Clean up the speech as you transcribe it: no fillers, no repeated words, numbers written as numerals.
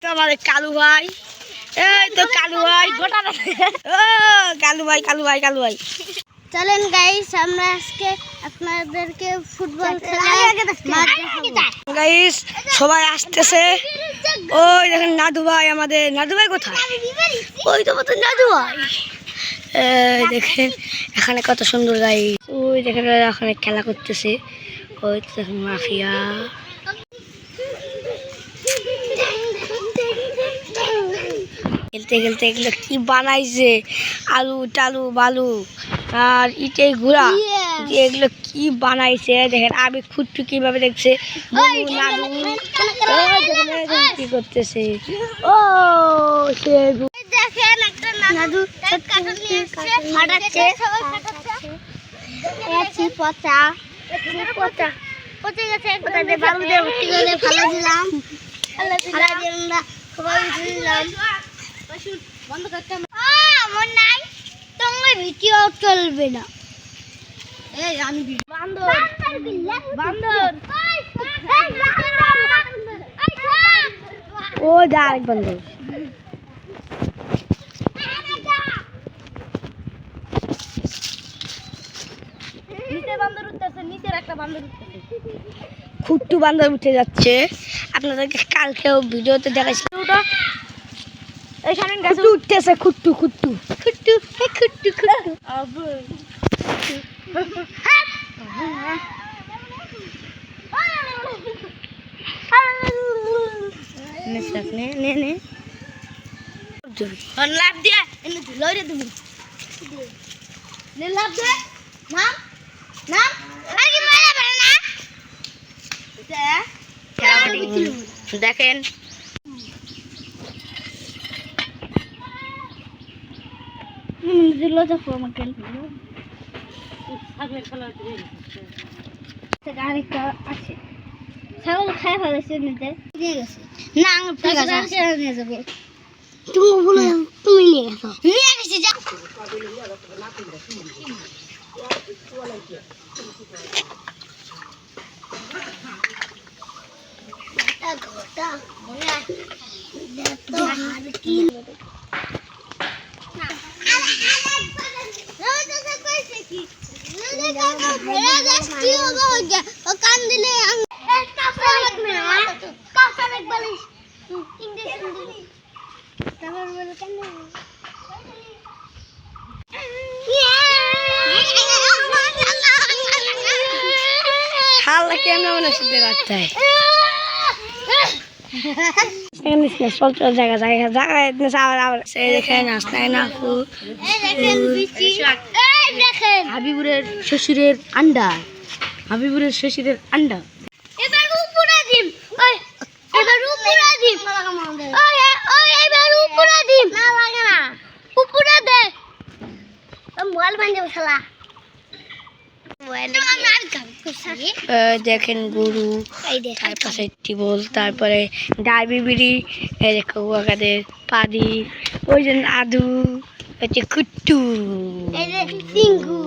তো আমাদের কালু ভাই, এই তো কালু ভাই, গোটা ও কালু ভাই কালু ভাই কালু ভাই। চলেন গাইস, আমরা আজকে আপনাদেরকে ফুটবল খেলা গাইস সবাই আসতেছে। ওই দেখেন নাদু ভাই, আমাদের নাদু ভাই কোথায়? ওই তো মতো নাদু ভাই। দেখেন এখানে কত সুন্দর গাইস। ওই দেখেন এখানে খেলা করতেছে। ওই তো দেখেন মাফিয়া। খেলতে খেলতে এগুলো কি বানাইছে, আলু টালু বালু আর ইটে ঘোড়া, এগুলো কি বানাইছে দেখেন। আমি খুঁটটু কিভাবে দেখছে নাদু কি করতেছে। ও সে দেখেন একটা নাদু ফাটাচ্ছে পচা পচা পচে গেছে। বালু দিয়ে ভর্তি করে ফেলে দিলাম, সবাই দিলাম। বন্ধ করতে মন নাই, তোমার ভিডিও চলবে না। এই আমি বান্দর বান্দর ও যা আরেক বান্দর। নিচে বান্দর উঠতেছে, নিচের একটা বান্দর উঠতেছে, খুট্টু বান্দর উঠে যাচ্ছে। আপনাদেরকে কালকেও ভিডিওতে দেখাচ্ছি। এই সামনে গাছ উঠতেছে খুট্টু খুট্টু খুট্টু খুট্টু খুট্টু লাভ দিয়া এনে লইরে তুমি নে লাভ দে নাম নাম আর কি মারা পারে না দেখেন দিলো যা ফর্ম কেন আগে খেলা আরেকটা আছে। ছাগল খাই ফেলেছে, নিতে নিয়ে গেছে না নিয়ে যাবে। তুমি বলো তুমি নিয়ে গেছো, নিয়ে গেছি যা। ঘটা মনে আছে তো আর কি কান দিলে হাল্লা কেমন মনে হচ্ছে রাস্তায় জায়গা জায়গা জায়গায় দেখেন রাস্তায় না হাবিবুরের শ্বশুরের আন্ডা, হাবিবুরের শ্বশুরের আন্ডা। এবার উপরে দিম, ওই এবার উপরে দিম, ওই ওই এবার উপরে দিম। না লাগে না, উপরে দে। মোবাইল ভাঙে শালা মোবাইল দেখেন গরু, তার পাশে টিবল, তারপরে ডাবি বিড়ি, এই যে কুয়াকাদের পাদি, ওই যে আদু, হচ্ছে কুট্টু, এই যে সিংহু।